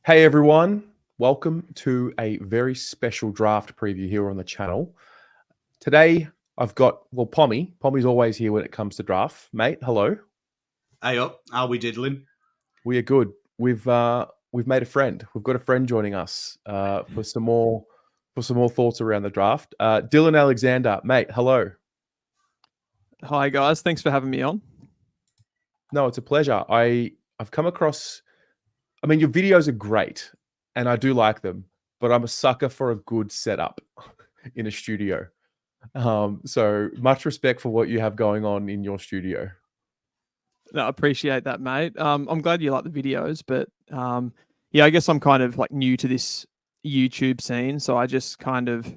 Hey everyone, welcome to a very special draft preview here on the channel. Today I've got, Pommy. Pommy's always here when it comes to draft. Mate, hello. Hey up, how we diddling? We are good. We've made a friend. We've got a friend joining us for some more thoughts around the draft. Dylan Alexander, mate, hello. Hi guys, thanks for having me on. No, it's a pleasure. I've come across, your videos are great and I do like them, but I'm a sucker for a good setup in a studio. So much respect for what you have going on in your studio. No, I appreciate that, mate. I'm glad you like the videos, but I guess I'm kind of like new to this YouTube scene, so I just kind of,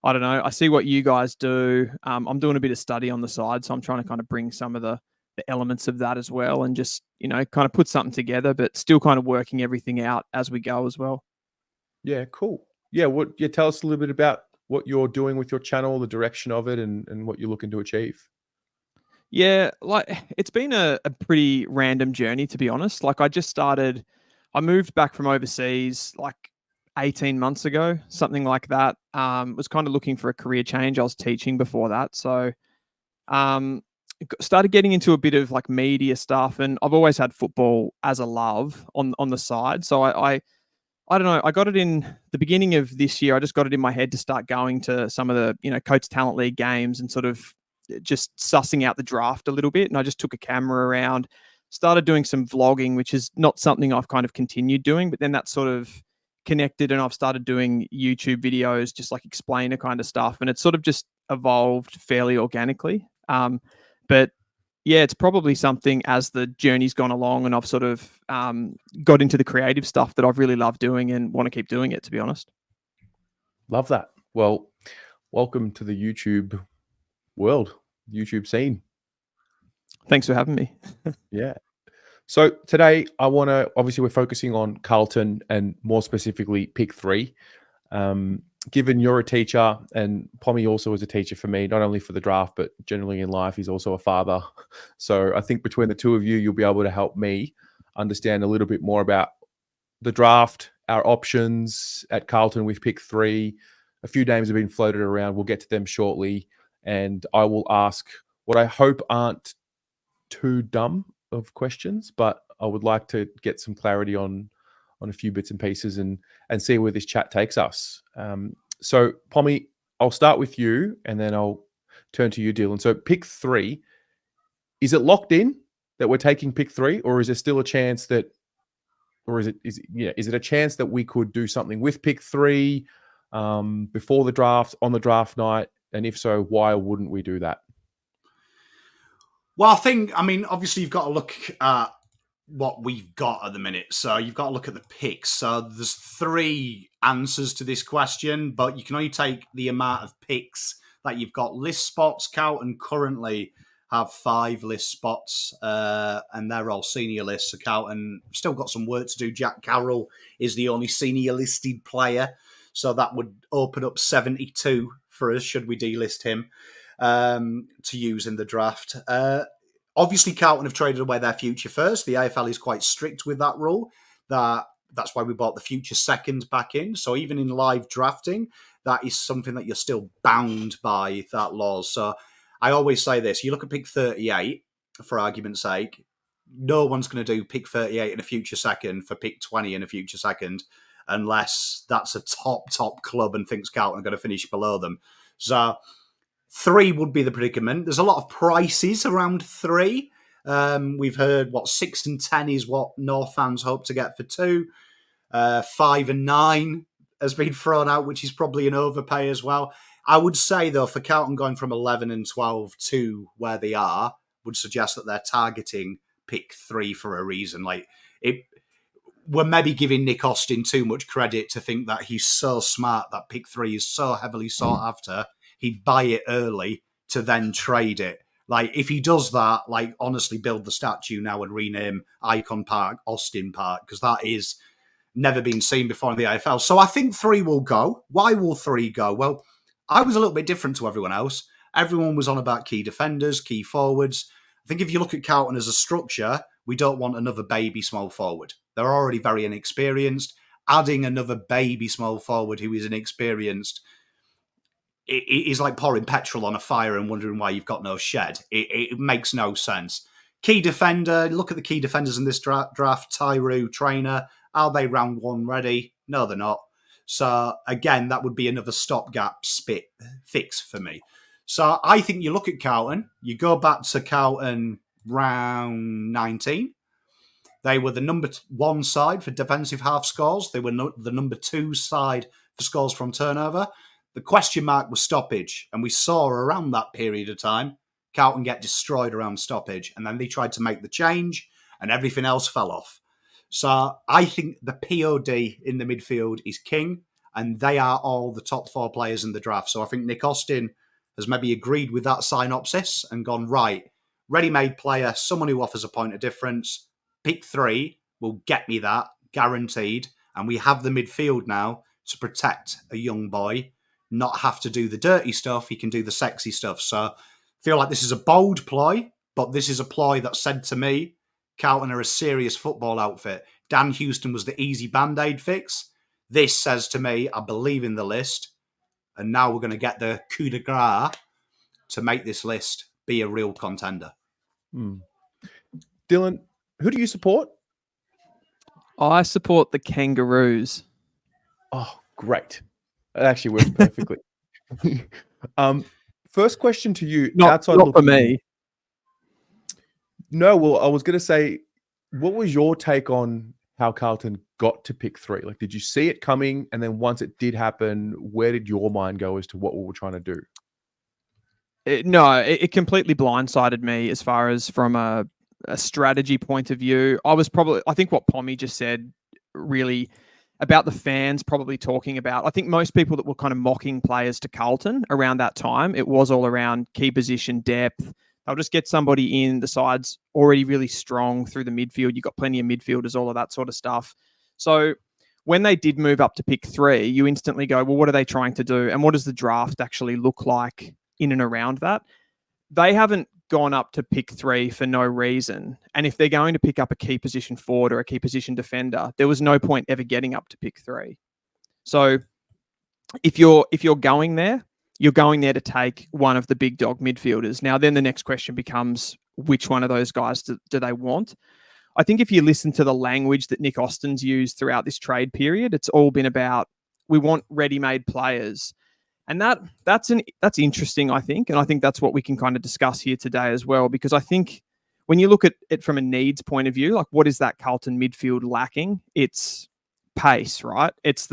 I don't know. I see what you guys do. I'm doing a bit of study on the side, so I'm trying to kind of bring some of the elements of that as well, and just kind of put something together, but still kind of working everything out as we go as well. Yeah, cool. Yeah, tell us a little bit about what you're doing with your channel, the direction of it, and what you're looking to achieve. Yeah, like it's been a pretty random journey, to be honest. Like I moved back from overseas like 18 months ago, something like that. Was kind of looking for a career change. I was teaching before that. So um, started getting into a bit of like media stuff, and I've always had football as a love on the side. So I don't know. I got it in the beginning of this year. I just got it in my head to start going to some of the Coates Talent League games and sort of just sussing out the draft a little bit. And I just took a camera around, started doing some vlogging, which is not something I've kind of continued doing, but then that sort of connected and I've started doing YouTube videos, just like explainer kind of stuff. And it's sort of just evolved fairly organically. But yeah, it's probably something as the journey's gone along and I've sort of got into the creative stuff that I've really loved doing and want to keep doing it, to be honest. Love that. Well, welcome to the YouTube world, YouTube scene. Thanks for having me. Yeah. So today obviously we're focusing on Carlton and more specifically pick 3. Given you're a teacher and Pommy also is a teacher for me, not only for the draft, but generally in life, he's also a father. So I think between the two of you, you'll be able to help me understand a little bit more about the draft, our options at Carlton with pick 3. A few names have been floated around. We'll get to them shortly. And I will ask what I hope aren't too dumb of questions, but I would like to get some clarity on a few bits and pieces and see where this chat takes us. So Pommy, I'll start with you and then I'll turn to you, Dylan. So pick 3, is it locked in that we're taking pick 3, or is there still a chance that, or is it a chance that we could do something with pick 3 before the draft, on the draft night? And if so, why wouldn't we do that? Well, obviously you've got to look at what we've got at the minute. So you've got to look at the picks. So there's 3 answers to this question, but you can only take the amount of picks that you've got. List spots, Carlton currently have 5 list spots, and they're all senior lists. So Carlton still got some work to do. Jack Carroll is the only senior listed player. So that would open up 72 for us, should we delist him, to use in the draft. Obviously, Carlton have traded away their future first. The AFL is quite strict with that rule. That's why we bought the future second back in. So even in live drafting, that is something that you're still bound by that law. So I always say this. You look at pick 38, for argument's sake, no one's going to do pick 38 in a future second for pick 20 in a future second unless that's a top club and thinks Carlton are going to finish below them. So 3 would be the predicament. There's a lot of prices around 3. We've heard 6 and 10 is what North fans hope to get for 2. 5 and 9 has been thrown out, which is probably an overpay as well. I would say, though, for Carlton going from 11 and 12 to where they are, would suggest that they're targeting pick 3 for a reason. We're maybe giving Nick Austin too much credit to think that he's so smart that pick 3 is so heavily sought after. He'd buy it early to then trade it. If he does that, honestly build the statue now and rename Icon Park Austin Park, because that is never been seen before in the AFL. So I think 3 will go. Why will 3 go? Well, I was a little bit different to everyone else. Everyone was on about key defenders, key forwards. I think if you look at Carlton as a structure, we don't want another baby small forward. They're already very inexperienced. adding another baby small forward who is inexperienced it is like pouring petrol on a fire and wondering why you've got no shed. It makes no sense. Key defender, look at the key defenders in this draft. Tyru, Trainer, are they round one ready? No, they're not. So again, that would be another stopgap fix for me. So I think you look at Carlton, you go back to Carlton round 19. They were the number one side for defensive half scores. They were the number two side for scores from turnover. The question mark was stoppage. And we saw around that period of time, Carlton get destroyed around stoppage. And then they tried to make the change and everything else fell off. So I think the POD in the midfield is king. And they are all the top four players in the draft. So I think Nick Austin has maybe agreed with that synopsis and gone, right, ready-made player, someone who offers a point of difference. Pick 3 will get me that, guaranteed. And we have the midfield now to protect a young boy, not have to do the dirty stuff. He can do the sexy stuff. So I feel like this is a bold ploy, but this is a ploy that said to me, Carlton are a serious football outfit. Dan Houston was the easy Band-Aid fix. This says to me, I believe in the list. And now we're going to get the coup de grace to make this list be a real contender. Dylan, who do you support? I support the Kangaroos. Oh, great. That actually works perfectly. First question to you. Not for me. No, well, I was going to say, what was your take on how Carlton got to pick 3? Like, did you see it coming? And then once it did happen, where did your mind go as to what we were trying to do? It completely blindsided me as far as from a strategy point of view. I think what Pommy just said really about the fans probably talking about, I think most people that were kind of mocking players to Carlton around that time, it was all around key position depth. They'll just get somebody in, the side's already really strong through the midfield. You've got plenty of midfielders, all of that sort of stuff. So when they did move up to pick 3, you instantly go, well, what are they trying to do? And what does the draft actually look like in and around that? They haven't gone up to pick 3 for no reason. And if they're going to pick up a key position forward or a key position defender, there was no point ever getting up to pick 3. So if you're going there, you're going there to take one of the big dog midfielders. Now, then the next question becomes, which one of those guys do they want? I think if you listen to the language that Nick Austin's used throughout this trade period, it's all been about, we want ready-made players. And that's interesting, I think. And I think that's what we can kind of discuss here today as well, because I think when you look at it from a needs point of view, like what is that Carlton midfield lacking? It's pace, right? It's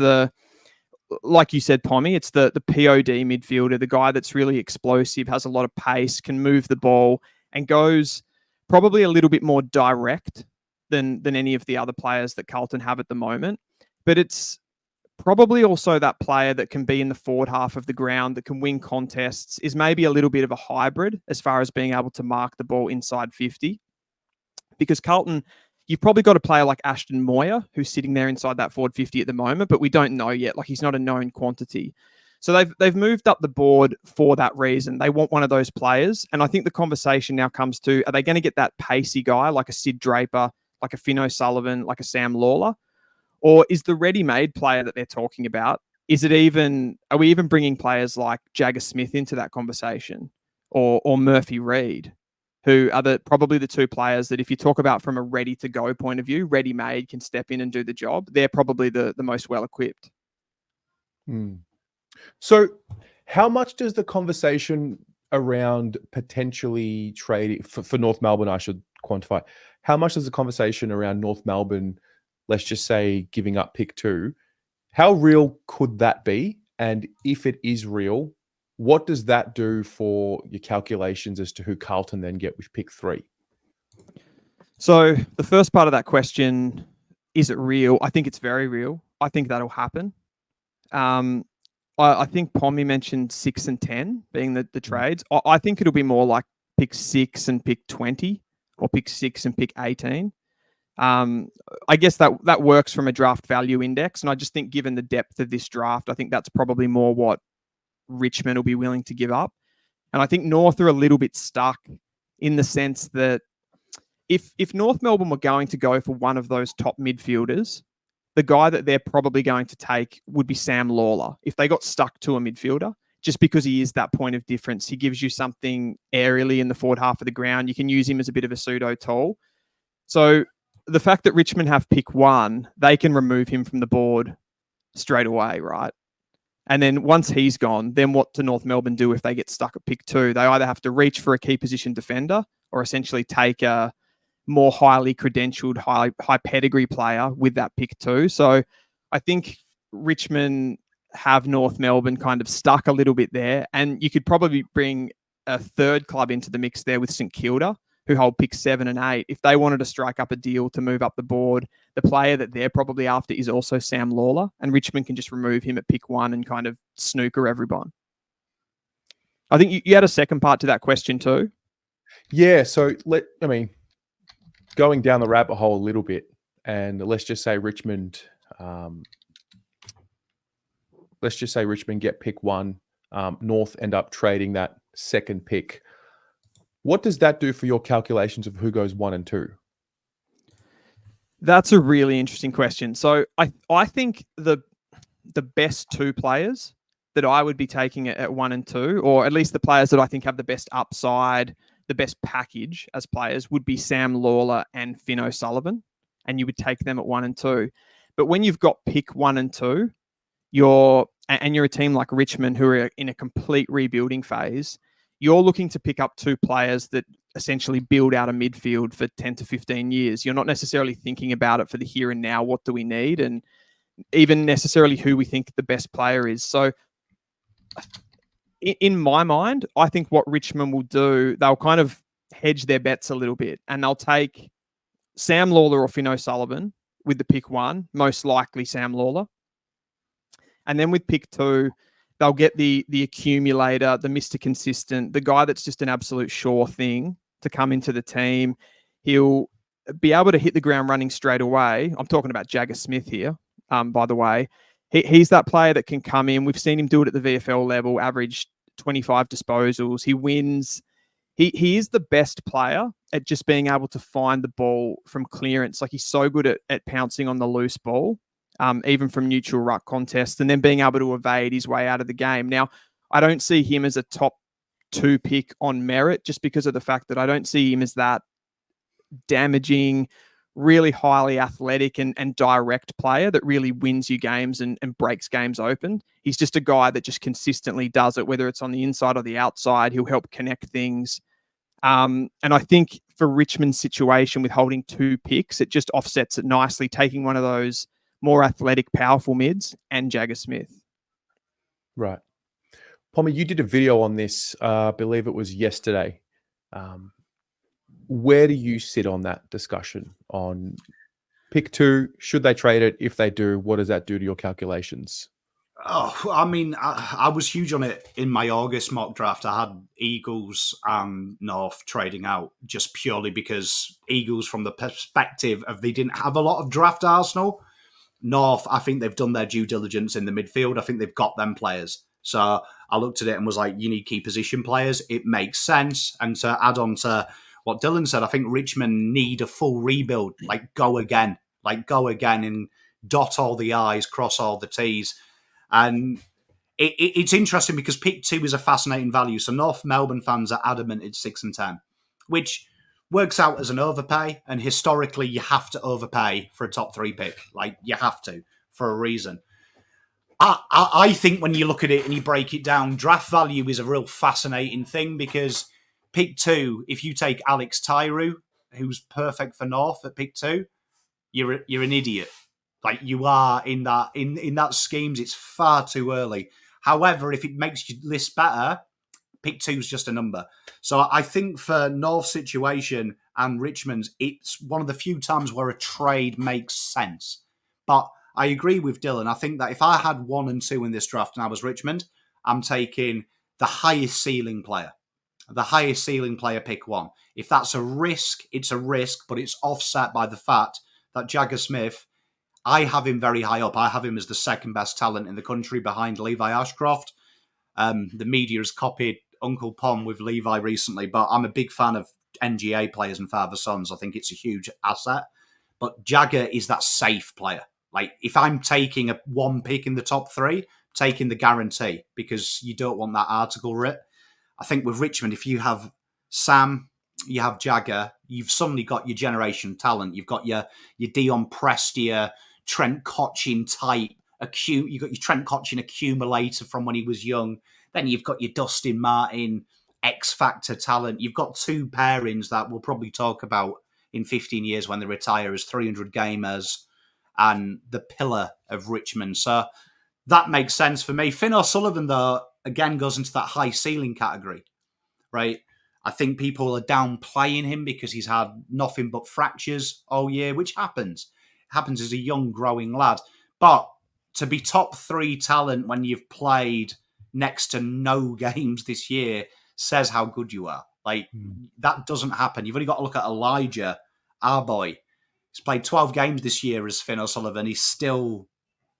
like you said, Pommy, it's the POD midfielder, the guy that's really explosive, has a lot of pace, can move the ball, and goes probably a little bit more direct than any of the other players that Carlton have at the moment. But it's probably also that player that can be in the forward half of the ground, that can win contests, is maybe a little bit of a hybrid as far as being able to mark the ball inside 50. Because Carlton, you've probably got a player like Ashton Moyer, who's sitting there inside that forward 50 at the moment, but we don't know yet. Like, he's not a known quantity. So they've moved up the board for that reason. They want one of those players. And I think the conversation now comes to, are they going to get that pacey guy like a Sid Draper, like a Finn O'Sullivan, like a Sam Lawler? Or is the ready-made player that they're talking about, are we even bringing players like Jagga Smith into that conversation, or Murphy Reed, who are probably the 2 players that, if you talk about from a ready-to-go point of view, ready-made, can step in and do the job. They're probably the most well-equipped. So how much does the conversation around potentially trading for North Melbourne, I should quantify, how much does the conversation around North Melbourne, let's just say, giving up pick 2, how real could that be? And if it is real, what does that do for your calculations as to who Carlton then get with pick 3? So the first part of that question, is it real? I think it's very real. I think that'll happen. I think Pommy mentioned 6 and 10 being the trades. I think it'll be more like pick 6 and pick 20, or pick 6 and pick 18. I guess that works from a draft value index. And I just think, given the depth of this draft, I think that's probably more what Richmond will be willing to give up. And I think North are a little bit stuck in the sense that if North Melbourne were going to go for one of those top midfielders, the guy that they're probably going to take would be Sam Lawler. If they got stuck to a midfielder, just because he is that point of difference, he gives you something aerially in the forward half of the ground. You can use him as a bit of a pseudo tall. So the fact that Richmond have pick 1, they can remove him from the board straight away, right? And then once he's gone, then what do North Melbourne do if they get stuck at pick 2? They either have to reach for a key position defender or essentially take a more highly credentialed, high pedigree player with that pick 2. So I think Richmond have North Melbourne kind of stuck a little bit there. And you could probably bring a third club into the mix there with St Kilda, who hold pick 7 and 8. If they wanted to strike up a deal to move up the board, the player that they're probably after is also Sam Lawler, and Richmond can just remove him at pick 1 and kind of snooker everyone. I think you had a second part to that question too. Yeah, so going down the rabbit hole a little bit, and let's just say Richmond get pick 1, North end up trading that second pick. What does that do for your calculations of who goes 1 and 2? That's a really interesting question. So I think the best 2 players that I would be taking at 1 and 2, or at least the players that I think have the best upside, the best package as players, would be Sam Lawler and Finn O'Sullivan, and you would take them at 1 and 2. But when you've got pick 1 and 2, you're a team like Richmond who are in a complete rebuilding phase, you're looking to pick up 2 players that essentially build out a midfield for 10 to 15 years. You're not necessarily thinking about it for the here and now, what do we need, and even necessarily who we think the best player is. So in my mind, I think what Richmond will do, they'll kind of hedge their bets a little bit, and they'll take Sam Lawler or Finn O'Sullivan with the pick 1, most likely Sam Lawler. And then with pick 2, they'll get the accumulator, the Mr. Consistent, the guy that's just an absolute sure thing to come into the team. He'll be able to hit the ground running straight away. I'm talking about Jagga Smith here, by the way. He's that player that can come in. We've seen him do it at the VFL level, average 25 disposals. He wins. He is the best player at just being able to find the ball from clearance. Like, he's so good at pouncing on the loose ball. Even from neutral ruck contests, and then being able to evade his way out of the game. Now, I don't see him as a top 2 pick on merit, just because of the fact that I don't see him as that damaging, really highly athletic and direct player that really wins you games and breaks games open. He's just a guy that just consistently does it, whether it's on the inside or the outside. He'll help connect things. And I think for Richmond's situation with holding 2 picks, it just offsets it nicely, taking one of those more athletic, powerful mids and Jagga Smith. Right. Pommy, you did a video on this, I believe it was yesterday. Where do you sit on that discussion on pick 2? Should they trade it? If they do, what does that do to your calculations? Oh, I mean, I was huge on it in my August mock draft. I had Eagles and North trading out just purely because Eagles, from the perspective of they didn't have a lot of draft arsenal. North, I think they've done their due diligence in the midfield. I think they've got them players. So I looked at it and was like, you need key position players. It makes sense. And to add on to what Dylan said, I think Richmond need a full rebuild. Like, go again and dot all the I's, cross all the T's. And it's interesting because pick 2 is a fascinating value. So North Melbourne fans are adamant it's 6 and 10, which works out as an overpay, and historically you have to overpay for a top 3 pick. Like, you have to, for a reason. I think when you look at it and you break it down, draft value is a real fascinating thing, because pick 2, if you take Alex Tyree, who's perfect for North at pick 2, you're an idiot. Like, you are in that schemes, it's far too early. However, if it makes your list better, pick 2 is just a number. So I think for North's situation and Richmond's, it's one of the few times where a trade makes sense. But I agree with Dylan. I think that if I had 1 and 2 in this draft and I was Richmond, I'm taking the highest ceiling player. The highest ceiling player, pick 1. If that's a risk, it's a risk, but it's offset by the fact that Jagga Smith, I have him very high up. I have him as the second best talent in the country behind Levi Ashcroft. The media has copied Uncle Pom with Levi recently, but I'm a big fan of NGA players and father-sons. I think it's a huge asset. But Jagga is that safe player. Like, if I'm taking one pick in the top three, taking the guarantee, because you don't want that article writ. I think with Richmond, if you have Sam, you have Jagga, you've suddenly got your generation talent. You've got your Dion Prestia, Trent Cotchin type, you've got your Trent Cotchin accumulator from when he was young. Then you've got your Dustin Martin X Factor talent. You've got two pairings that we'll probably talk about in 15 years when they retire as 300 gamers and the pillar of Richmond. So that makes sense for me. Finn O'Sullivan, though, again, goes into that high ceiling category, right? I think people are downplaying him because he's had nothing but fractures all year, which happens. It happens as a young, growing lad. But to be top three talent when you've played next to no games this year says how good you are. Like, that doesn't happen. You've only got to look at Elijah, our boy. He's played 12 games this year as Finn O'Sullivan. He's still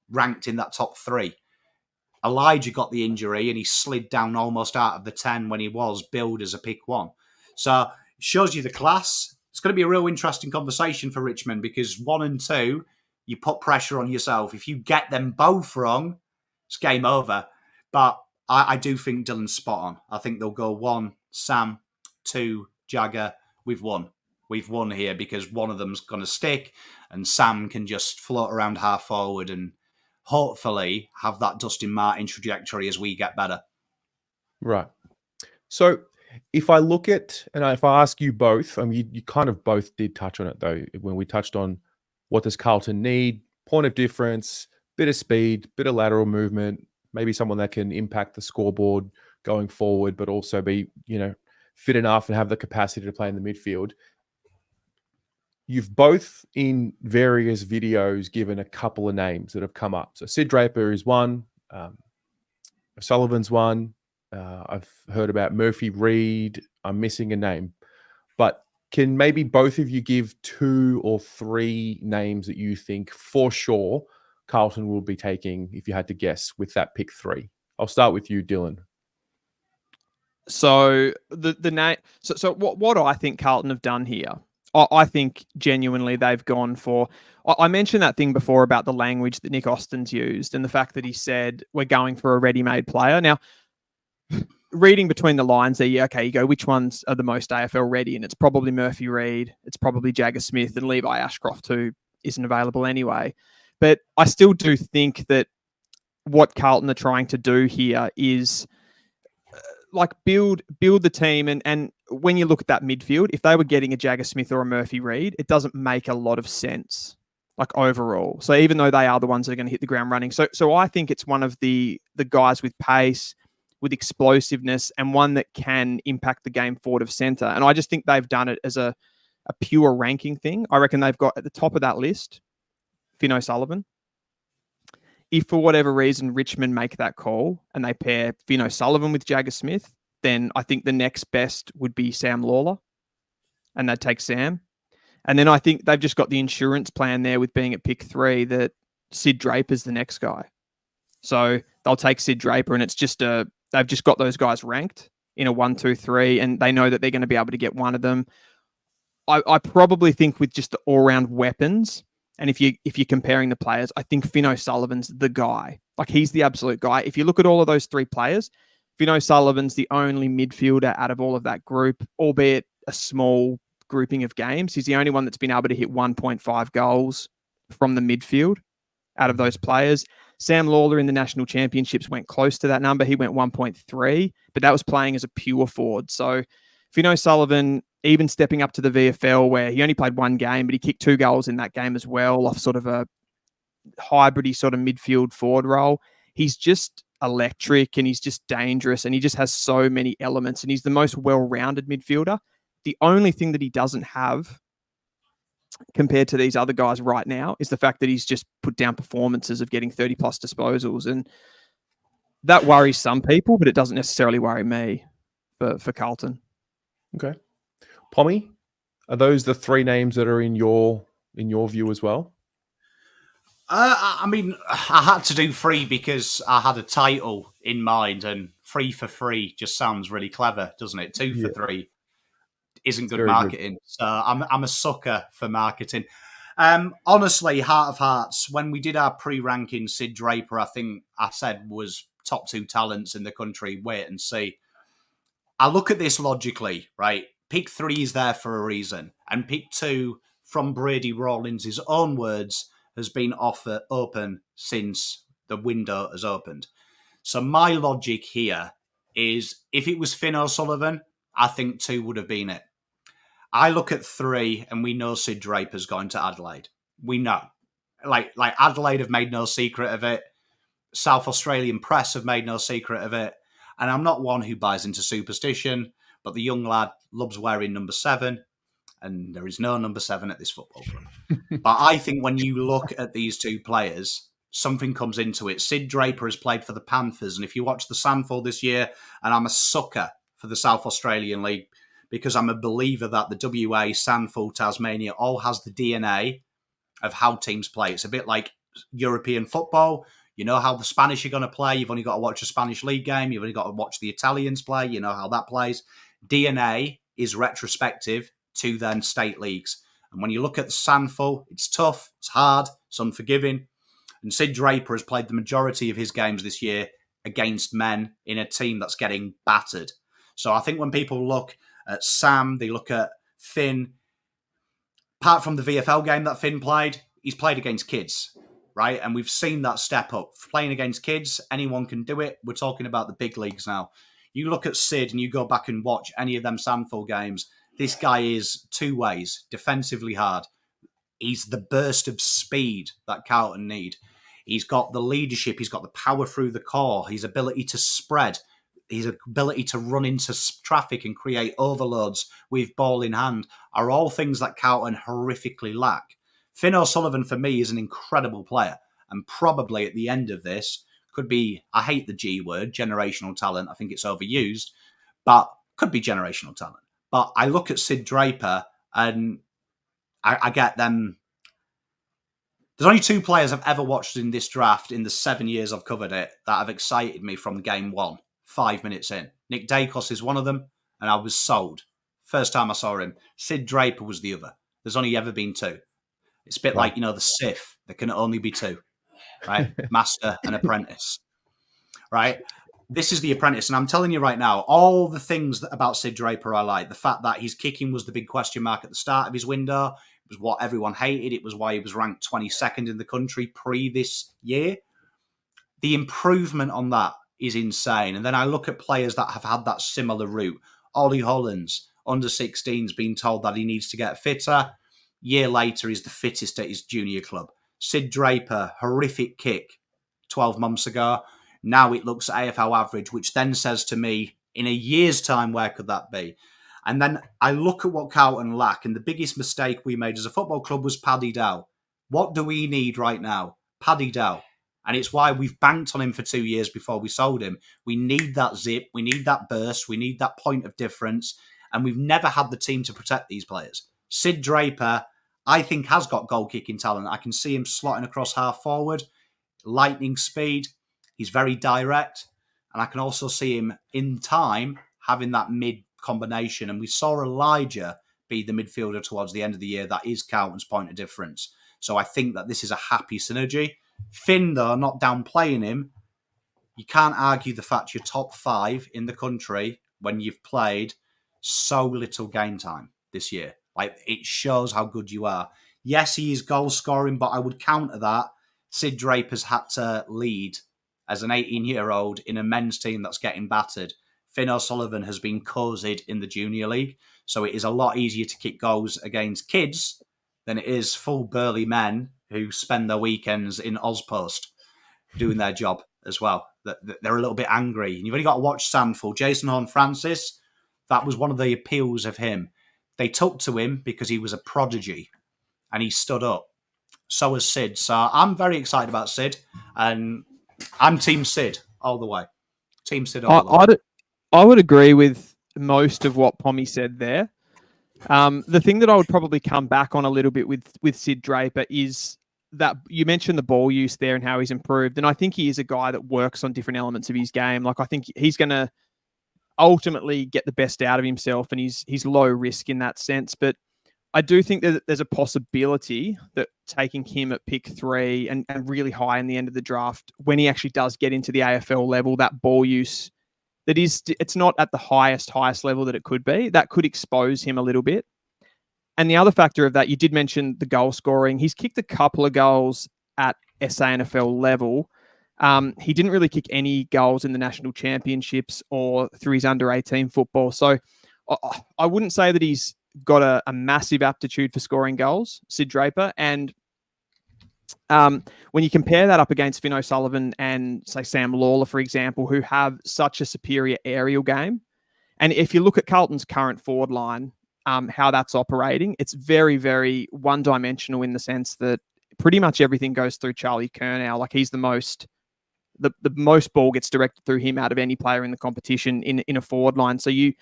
ranked in that top three. Elijah got the injury and he slid down almost out of the 10 when he was billed as a pick one. So it shows you the class. It's going to be a real interesting conversation for Richmond because 1 and 2, you put pressure on yourself. If you get them both wrong, it's game over. But I do think Dylan's spot on. I think they'll go 1, Sam, 2, Jagga. We've won. We've won here because one of them's going to stick and Sam can just float around half forward and hopefully have that Dustin Martin trajectory as we get better. Right. So if I look at, and if I ask you both, you kind of both did touch on it though, when we touched on what does Carlton need, point of difference, bit of speed, bit of lateral movement, maybe someone that can impact the scoreboard going forward, but also be, fit enough and have the capacity to play in the midfield. You've both in various videos given a couple of names that have come up. So Sid Draper is one, Sullivan's one. I've heard about Murphy Reed. I'm missing a name. But can maybe both of you give 2 or 3 names that you think for sure Carlton will be taking if you had to guess with that pick 3? I'll start with you, Dylan. So the name. So what I think Carlton have done here, I think genuinely they've gone for. I mentioned that thing before about the language that Nick Austin's used and the fact that he said we're going for a ready-made player. Now, reading between the lines there, you go, which ones are the most AFL ready? And it's probably Murphy Reed, it's probably Jagga Smith and Levi Ashcroft, who isn't available anyway. But I still do think that what Carlton are trying to do here is build the team. And when you look at that midfield, if they were getting a Jagga Smith or a Murphy Reed, it doesn't make a lot of sense, overall. So even though they are the ones that are going to hit the ground running. So I think it's one of the guys with pace, with explosiveness, and one that can impact the game forward of centre. And I just think they've done it as a pure ranking thing. I reckon they've got at the top of that list, Finn O'Sullivan. If for whatever reason Richmond make that call and they pair Finn O'Sullivan with Jagga Smith, then I think the next best would be Sam Lawler, and they'd take Sam. And then I think they've just got the insurance plan there with being at pick 3 that Sid Draper's the next guy. So they'll take Sid Draper, and it's just they've just got those guys ranked in a 1, 2, 3, and they know that they're going to be able to get one of them. I probably think with just the all-round weapons, and if you're comparing the players, I think Finn O'Sullivan's the guy. He's the absolute guy. If you look at all of those 3 players, Finn O'Sullivan's the only midfielder out of all of that group, albeit a small grouping of games. He's the only one that's been able to hit 1.5 goals from the midfield out of those players. Sam Lawler in the national championships went close to that number. He went 1.3, but that was playing as a pure forward. So Finn O'Sullivan, even stepping up to the VFL where he only played 1 game, but he kicked 2 goals in that game as well off sort of a hybridy sort of midfield forward role. He's just electric and he's just dangerous and he just has so many elements and he's the most well-rounded midfielder. The only thing that he doesn't have compared to these other guys right now is the fact that he's just put down performances of getting 30 plus disposals. And that worries some people, but it doesn't necessarily worry me for Carlton. Okay. Pommy, are those the 3 names that are in your view as well? I mean, I had to do 3 because I had a title in mind, and 3 for 3 just sounds really clever, doesn't it? 2 for 3 isn't good marketing. Good. So I'm a sucker for marketing. Honestly, heart of hearts, when we did our pre-ranking, Sid Draper, I think I said was top 2 talents in the country. Wait and see. I look at this logically, right? Pick 3 is there for a reason. And pick 2, from Brady Rawlins' own words, has been open since the window has opened. So my logic here is if it was Finn O'Sullivan, I think 2 would have been it. I look at 3 and we know Sid Draper's going to Adelaide. We know. Like Adelaide have made no secret of it. South Australian press have made no secret of it. And I'm not one who buys into superstition, but the young lad loves wearing number 7, and there is no number 7 at this football club. But I think when you look at these 2 players, something comes into it. Sid Draper has played for the Panthers, and if you watch the Sandford this year, and I'm a sucker for the South Australian League, because I'm a believer that the WA, Sandford, Tasmania all has the DNA of how teams play. It's a bit like European football. You know how the Spanish are going to play. You've only got to watch a Spanish league game. You've only got to watch the Italians play. You know how that plays. DNA is retrospective to then state leagues. And when you look at the Sandford, it's tough, it's hard, it's unforgiving. And Sid Draper has played the majority of his games this year against men in a team that's getting battered. So I think when people look at Sam, they look at Finn. Apart from the VFL game that Finn played, he's played against kids, right? And we've seen that step up. Playing against kids, anyone can do it. We're talking about the big leagues now. You look at Sid and you go back and watch any of them Sandford games, this guy is 2 ways, defensively hard. He's the burst of speed that Carlton need. He's got the leadership. He's got the power through the core. His ability to spread. His ability to run into traffic and create overloads with ball in hand are all things that Carlton horrifically lack. Finn O'Sullivan, for me, is an incredible player. And probably at the end of this could be, I hate the G word, generational talent. I think it's overused, but could be generational talent. But I look at Sid Draper and I get them. There's only 2 players I've ever watched in this draft in the 7 years I've covered it that have excited me from game 1, 5 minutes in. Nick Dacos is one of them, and I was sold. First time I saw him. Sid Draper was the other. There's only ever been 2. It's a bit like, the Sith. There can only be 2, right? Master and apprentice, right? This is the apprentice, and I'm telling you right now, all the things about Sid Draper I like. The fact that his kicking was the big question mark at the start of his window. It was what everyone hated. It was why he was ranked 22nd in the country pre this year. The improvement on that is insane. And then I look at players that have had that similar route. Ollie Hollands, under 16s, being told that he needs to get fitter. Year later, he's the fittest at his junior club. Sid Draper, horrific kick 12 months ago. Now it looks AFL average, which then says to me, in a year's time, where could that be? And then I look at what Carlton lack, and the biggest mistake we made as a football club was Paddy Dow. What do we need right now? Paddy Dow. And it's why we've banked on him for 2 years before we sold him. We need that zip. We need that burst. We need that point of difference. And we've never had the team to protect these players. Sid Draper, I think, has got goal-kicking talent. I can see him slotting across half forward, lightning speed. He's very direct. And I can also see him in time having that mid combination. And we saw Elijah be the midfielder towards the end of the year. That is Carlton's point of difference. So I think that this is a happy synergy. Finn, though, not downplaying him, you can't argue the fact you're top 5 in the country when you've played so little game time this year. Like, it shows how good you are. Yes, he is goal scoring, but I would counter that. Sid Draper's had to lead as an 18-year-old in a men's team that's getting battered. Finn O'Sullivan has been cozied in the junior league, so it is a lot easier to kick goals against kids than it is full burly men who spend their weekends in Ozpost doing their job as well. They're a little bit angry. And you've only got to watch Sandford. Jason Horne-Francis, that was one of the appeals of him. They took to him because he was a prodigy and he stood up. So has Sid. So I'm very excited about Sid, and I'm Team Sid all the way. Team Sid all the way. I would agree with most of what Pommy said there. The thing that I would probably come back on a little bit with Sid Draper is that you mentioned the ball use there and how he's improved. And I think he is a guy that works on different elements of his game. Like, I think he's going to ultimately get the best out of himself, and he's low risk in that sense. But I do think that there's a possibility that taking him at pick 3 and really high in the end of the draft, when he actually does get into the AFL level, that ball use it's not at the highest level that it could be. That could expose him a little bit. And the other factor of that, you did mention the goal scoring. He's kicked a couple of goals at SANFL level. He didn't really kick any goals in the national championships or through his under-18 football. So I wouldn't say that he's got a massive aptitude for scoring goals, Sid Draper. And when you compare that up against Finn O'Sullivan and, say, Sam Lawler, for example, who have such a superior aerial game, and if you look at Carlton's current forward line, how that's operating, it's very, very one-dimensional in the sense that pretty much everything goes through Charlie Curnow. Like, he's the most ball gets directed through him out of any player in the competition in a forward line. So you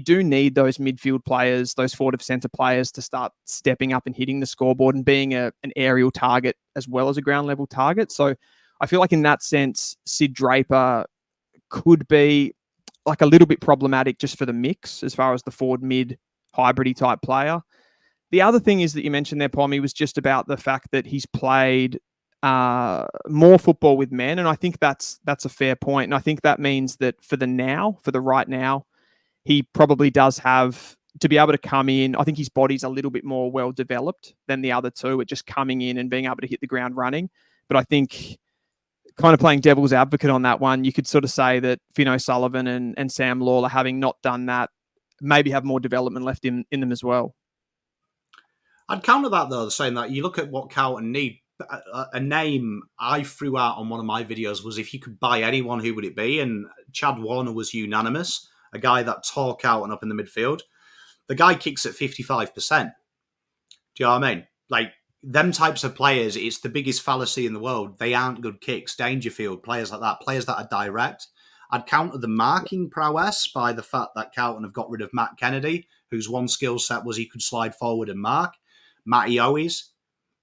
do need those midfield players, those forward of centre players to start stepping up and hitting the scoreboard and being an aerial target as well as a ground level target. So I feel like in that sense, Sid Draper could be like a little bit problematic just for the mix as far as the forward mid hybridy type player. The other thing is that you mentioned there, Pommy, was just about the fact that he's played more football with men. And I think that's a fair point. And I think that means that for the right now, he probably does have to be able to come in. I think his body's a little bit more well developed than the other two at just coming in and being able to hit the ground running. But I think, kind of playing devil's advocate on that one, you could sort of say that Finn O'Sullivan and Sam Lawler, having not done that, maybe have more development left in them as well. I'd counter that, though, saying that you look at what Carlton need. A name I threw out on one of my videos was, if you could buy anyone, who would it be? And Chad Warner was unanimous. A guy that tore Carlton up in the midfield. The guy kicks at 55%. Do you know what I mean? Like, them types of players, it's the biggest fallacy in the world. They aren't good kicks. Dangerfield, players like that, players that are direct. I'd counter the marking prowess by the fact that Carlton have got rid of Matt Kennedy, whose one skill set was he could slide forward and mark. Matty Owies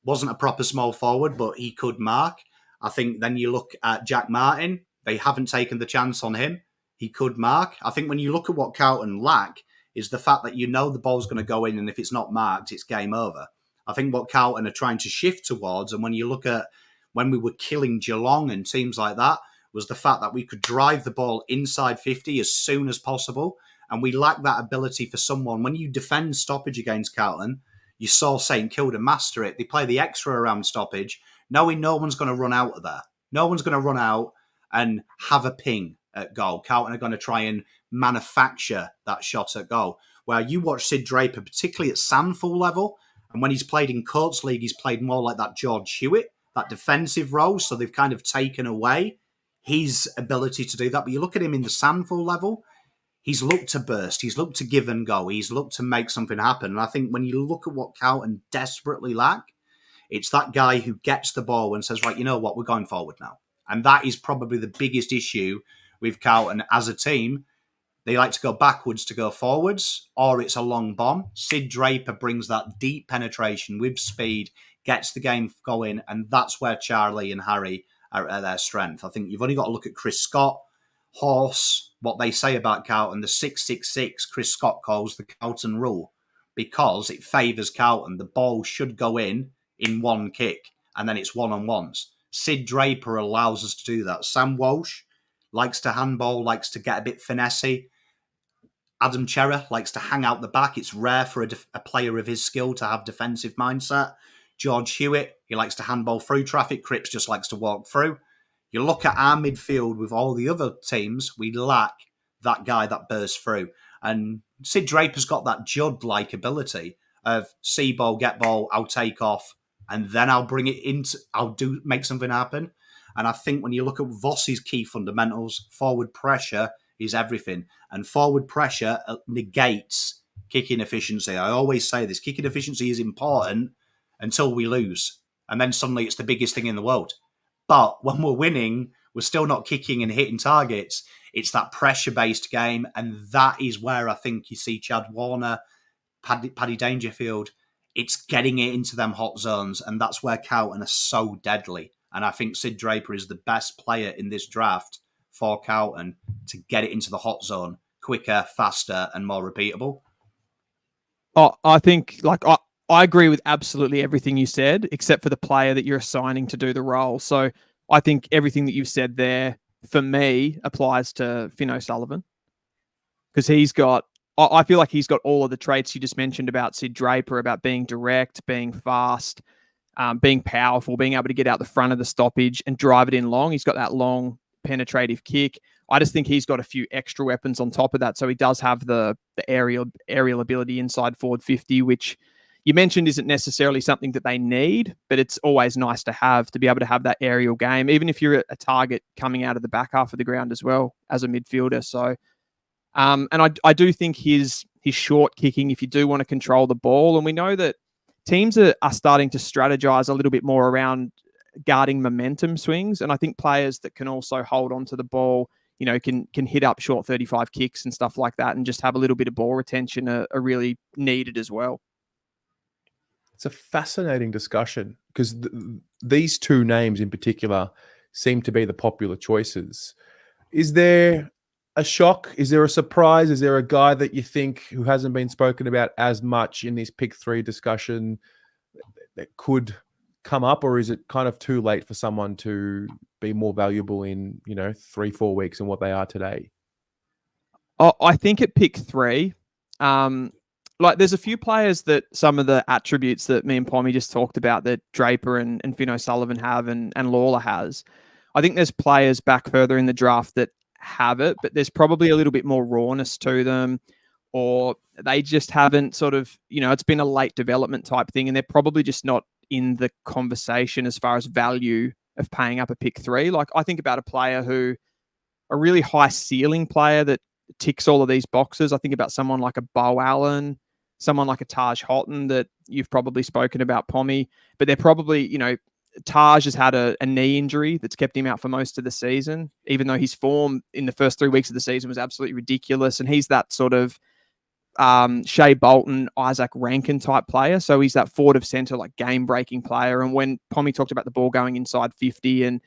wasn't a proper small forward, but he could mark. I think then you look at Jack Martin. They haven't taken the chance on him. He could mark. I think when you look at what Carlton lack is the fact that you know the ball's going to go in, and if it's not marked, it's game over. I think what Carlton are trying to shift towards, and when you look at when we were killing Geelong and teams like that, was the fact that we could drive the ball inside 50 as soon as possible. And we lack that ability for someone. When you defend stoppage against Carlton, you saw St Kilda master it. They play the extra around stoppage, knowing no one's going to run out of there. No one's going to run out and have a ping at goal. Carlton are going to try and manufacture that shot at goal. Where you watch Sid Draper, particularly at Sandful level, and when he's played in Courts League, he's played more like that George Hewitt, that defensive role. So they've kind of taken away his ability to do that. But you look at him in the Sandful level, he's looked to burst. He's looked to give and go. He's looked to make something happen. And I think when you look at what Carlton desperately lack, it's that guy who gets the ball and says, right, you know what, we're going forward now. And that is probably the biggest issue with Carlton as a team. They like to go backwards to go forwards, or it's a long bomb. Sid Draper brings that deep penetration with speed, gets the game going, and that's where Charlie and Harry are at their strength. I think you've only got to look at Chris Scott, Horse, what they say about Carlton. The 666 Chris Scott calls the Carlton rule because it favours Carlton. The ball should go in one kick, and then it's one-on-ones. Sid Draper allows us to do that. Sam Walsh likes to handball, likes to get a bit finessey. Adam Chera likes to hang out the back. It's rare for a player of his skill to have defensive mindset. George Hewitt, he likes to handball through traffic. Cripps just likes to walk through. You look at our midfield with all the other teams, we lack that guy that bursts through. And Sid Draper's got that Judd-like ability of see ball, get ball, I'll take off, and then I'll bring it into, make something happen. And I think when you look at Voss's key fundamentals, forward pressure is everything. And forward pressure negates kicking efficiency. I always say this, kicking efficiency is important until we lose. And then suddenly it's the biggest thing in the world. But when we're winning, we're still not kicking and hitting targets. It's that pressure-based game. And that is where I think you see Chad Warner, Paddy Dangerfield. It's getting it into them hot zones. And that's where Carlton are so deadly. And I think Sid Draper is the best player in this draft for Carlton to get it into the hot zone quicker, faster, and more repeatable. Oh, I think I agree with absolutely everything you said, except for the player that you're assigning to do the role. So I think everything that you've said there, for me, applies to Finn O'Sullivan, because I feel like he's got all of the traits you just mentioned about Sid Draper, about being direct, being fast, being powerful, being able to get out the front of the stoppage and drive it in long. He's got that long penetrative kick. I just think he's got a few extra weapons on top of that. So he does have the aerial ability inside forward 50, which you mentioned isn't necessarily something that they need, but it's always nice to be able to have that aerial game, even if you're a target coming out of the back half of the ground as well as a midfielder. So, and I do think his short kicking, if you do want to control the ball, and we know that teams are starting to strategize a little bit more around guarding momentum swings. And I think players that can also hold on to the ball, can hit up short 35 kicks and stuff like that and just have a little bit of ball retention are really needed as well. It's a fascinating discussion because these two names in particular seem to be the popular choices. Is there a shock? Is there a surprise? Is there a guy that you think who hasn't been spoken about as much in this pick 3 discussion that could come up, or is it kind of too late for someone to be more valuable in 3-4 weeks than what they are today? I think at pick 3, there's a few players that some of the attributes that me and Pommy just talked about that Draper and Finn O'Sullivan have and Lawler has. I think there's players back further in the draft that have it, but there's probably a little bit more rawness to them, or they just haven't sort of, it's been a late development type thing, and they're probably just not in the conversation as far as value of paying up a pick 3. Like, I think about a really high ceiling player that ticks all of these boxes. I think about someone like a Bo Allen, someone like a Taj Houghton that you've probably spoken about, Pommy, but they're probably, Taj has had a knee injury that's kept him out for most of the season, even though his form in the first 3 weeks of the season was absolutely ridiculous. And he's that sort of Shea Bolton, Isaac Rankin type player. So he's that forward of center, like game breaking player. And when Pommy talked about the ball going inside 50 and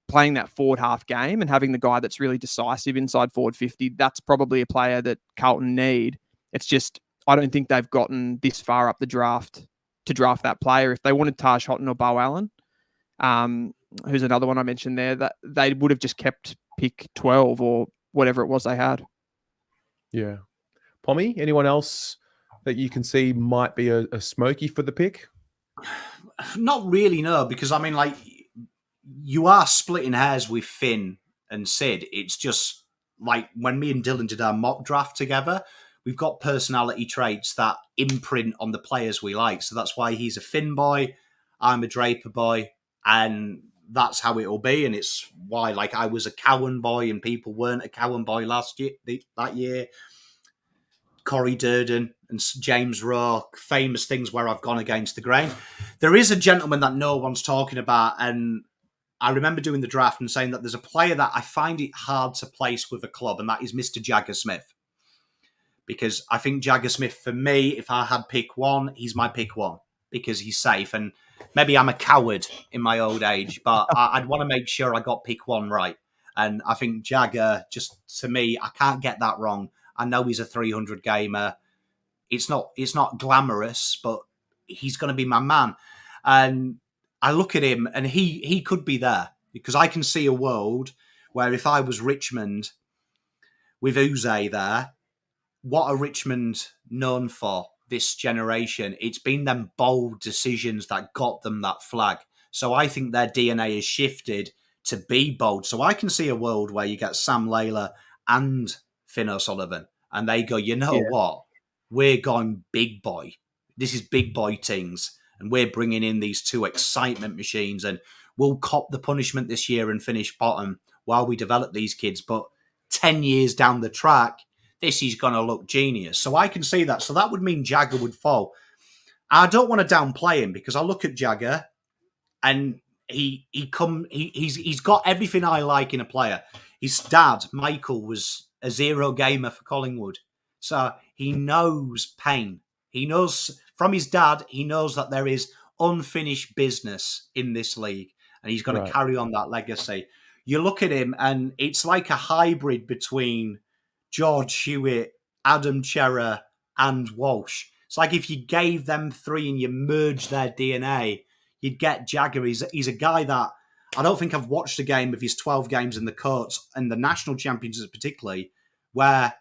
playing that forward half game and having the guy that's really decisive inside forward 50, that's probably a player that Carlton need. It's just, I don't think they've gotten this far up the draft to draft that player. If they wanted Taj Houghton or Bo Allen, who's another one I mentioned there, that they would have just kept pick 12 or whatever it was they had. Yeah. Pommy, anyone else that you can see might be a smoky for the pick? Not really, no, because I mean, like, you are splitting hairs with Finn and Sid. It's just like when me and Dylan did our mock draft together, we've got personality traits that imprint on the players we like. So that's why he's a Finn boy, I'm a Draper boy, and that's how it'll be. And it's why, like, I was a Cowan boy and people weren't a Cowan boy that year. Corey Durden and James Rowe, famous things where I've gone against the grain. There is a gentleman that no one's talking about, and I remember doing the draft and saying that there's a player that I find it hard to place with a club, and that is Mr. Jagga Smith. Because I think Jagga Smith, for me, if I had pick 1, he's my pick 1 because he's safe. And maybe I'm a coward in my old age, but I'd want to make sure I got pick 1 right. And I think Jagga, just to me, I can't get that wrong. I know he's a 300 gamer. It's not glamorous, but he's going to be my man. And I look at him and he could be there, because I can see a world where if I was Richmond with Uze there, what are Richmond known for this generation? It's been them bold decisions that got them that flag. So I think their DNA has shifted to be bold. So I can see a world where you get Sam Layla and Finn O'Sullivan, and they go, what? We're going big boy. This is big boy things. And we're bringing in these 2 excitement machines, and we'll cop the punishment this year and finish bottom while we develop these kids. But 10 years down the track, this is going to look genius. So I can see that. So that would mean Jagga would fall. I don't want to downplay him, because I look at Jagga and he's got everything I like in a player. His dad, Michael, was a 0 gamer for Collingwood. So he knows pain. He knows from his dad, he knows that there is unfinished business in this league, and he's going to carry on that legacy. You look at him and it's like a hybrid between George Hewitt, Adam Chera, and Walsh. It's like if you gave them three and you merged their DNA, you'd get Jagga. He's a guy that I don't think I've watched a game of his 12 games in the courts and the national championships particularly where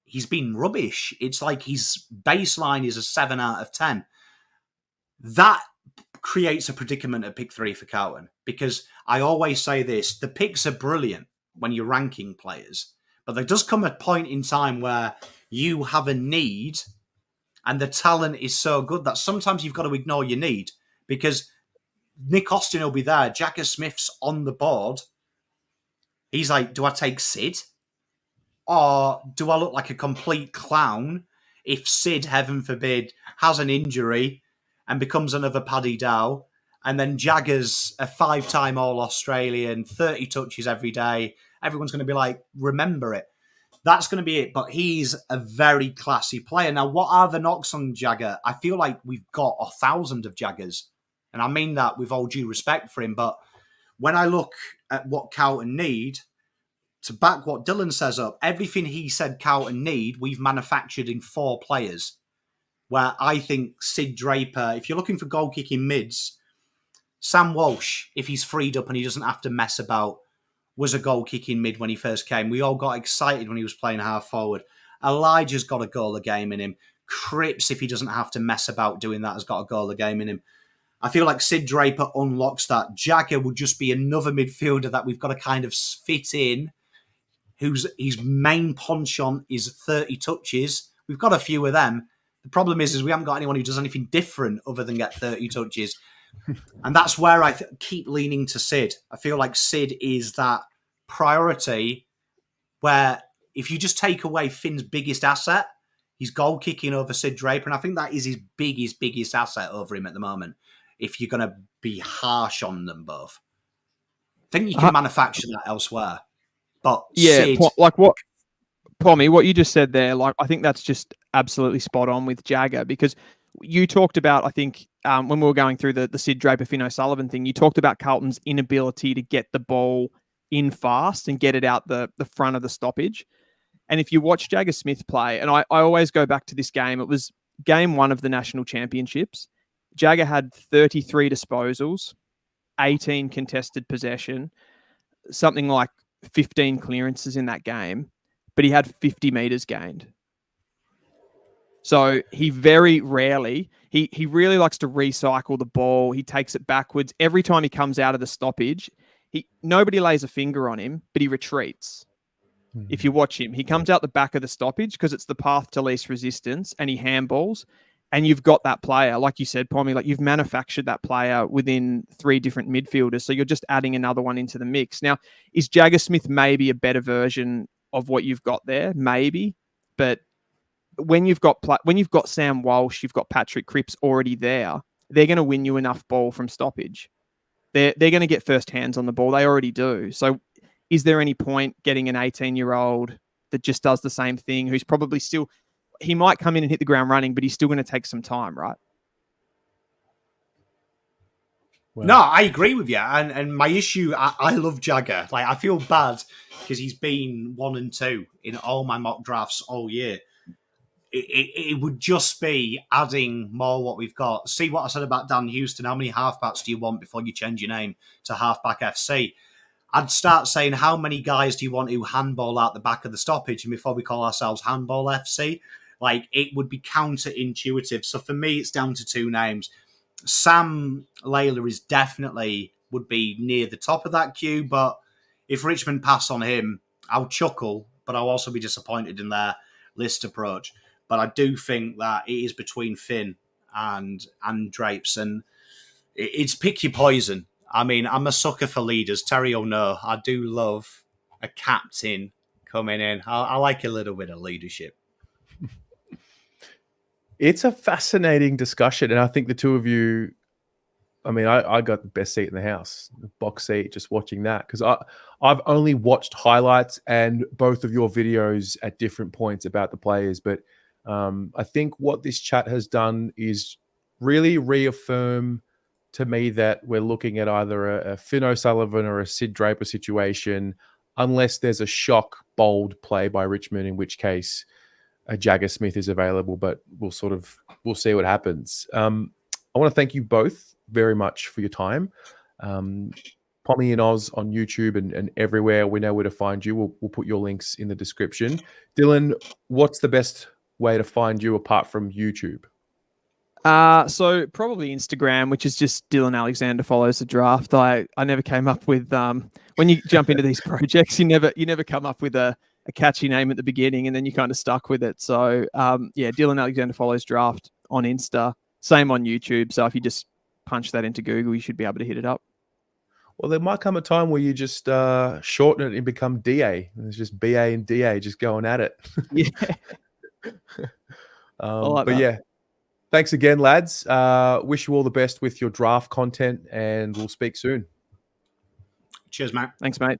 he's been rubbish. It's like his baseline is a 7 out of 10. That creates a predicament at pick 3 for Carlton because I always say this, the picks are brilliant when you're ranking players, but there does come a point in time where you have a need and the talent is so good that sometimes you've got to ignore your need because Nick Austin will be there. Jagga Smith's on the board. He's like, do I take Sid? Or do I look like a complete clown if Sid, heaven forbid, has an injury and becomes another Paddy Dow? And then Jagga's a 5-time All-Australian, 30 touches every day. Everyone's going to be like, remember it. That's going to be it. But he's a very classy player. Now, what are the knocks on Jagga? I feel like we've got 1,000 of Jaggas. And I mean that with all due respect for him. But when I look at what Carlton need, to back what Dylan says up, everything he said Carlton need, we've manufactured in 4 players. Where I think Sid Draper, if you're looking for goal-kicking mids, Sam Walsh, if he's freed up and he doesn't have to mess about, was a goal-kicking mid when he first came. We all got excited when he was playing half-forward. Elijah's got a goal a game in him. Cripps, if he doesn't have to mess about doing that, has got a goal a game in him. I feel like Sid Draper unlocks that. Jagga would just be another midfielder that we've got to kind of fit in, whose his main penchant is 30 touches. We've got a few of them. The problem is we haven't got anyone who does anything different other than get 30 touches. And that's where I keep leaning to Sid. I feel like Sid is that priority where if you just take away Finn's biggest asset, he's goal kicking over Sid Draper. And I think that is his biggest asset over him at the moment. If you're going to be harsh on them both, I think you can manufacture that elsewhere. But yeah, Sid, like what, Pommy, what you just said there, like I think that's just absolutely spot on with Jagga because you talked about, I think, when we were going through the Sid Draper, Finn O'Sullivan thing, you talked about Carlton's inability to get the ball in fast and get it out the front of the stoppage. And if you watch Jagga Smith play, and I always go back to this game, it was game 1 of the national championships. Jagga had 33 disposals, 18 contested possession, something like 15 clearances in that game, but he had 50 meters gained. So he very rarely, he really likes to recycle the ball. He takes it backwards. Every time he comes out of the stoppage, nobody lays a finger on him, but he retreats. If you watch him, he comes out the back of the stoppage because it's the path to least resistance and he handballs. And you've got that player, like you said, Pommy, like you've manufactured that player within 3 different midfielders. So you're just adding another one into the mix. Now, is Jagga Smith maybe a better version of what you've got there? Maybe. But when you've got Sam Walsh, you've got Patrick Cripps already there, they're going to win you enough ball from stoppage. They're going to get first hands on the ball. They already do. So is there any point getting an 18-year-old that just does the same thing, who's probably still... He might come in and hit the ground running, but he's still going to take some time, right? Well, no, I agree with you. And my issue, I love Jagga. Like, I feel bad because he's been 1 and 2 in all my mock drafts all year. It would just be adding more what we've got. See what I said about Dan Houston. How many halfbacks do you want before you change your name to Halfback FC? I'd start saying, how many guys do you want who handball out the back of the stoppage? And before we call ourselves Handball FC, like, it would be counterintuitive. So for me, it's down to 2 names. Sam Layla is definitely would be near the top of that queue, but if Richmond pass on him, I'll chuckle, but I'll also be disappointed in their list approach. But I do think that it is between Finn and Drapes, and it's pick your poison. I mean, I'm a sucker for leaders. Terry will know I do love a captain coming in. I like a little bit of leadership. It's a fascinating discussion, and I think the two of you, I mean, I got the best seat in the house, the box seat, just watching that, because I've only watched highlights and both of your videos at different points about the players, but I think what this chat has done is really reaffirm to me that we're looking at either a Finn O'Sullivan or a Sid Draper situation, unless there's a shock, bold play by Richmond, in which case a Jagga Smith is available, but we'll see what happens. I want to thank you both very much for your time. Pommy and Oz on YouTube and everywhere. We know where to find you. We'll put your links in the description. Dylan, what's the best way to find you apart from YouTube? So probably Instagram, which is just Dylan Alexander follows the draft. I never came up with when you jump into these projects, you never come up with a catchy name at the beginning, and then you kind of stuck with it. So yeah, Dylan Alexander follows draft on Insta, same on YouTube. So if you just punch that into Google, you should be able to hit it up. Well, there might come a time where you just shorten it and become DA. It's just BA and DA just going at it. Yeah. Like but that. yeah, thanks again, lads. Wish you all the best with your draft content, and we'll speak soon. Cheers, mate. Thanks, mate.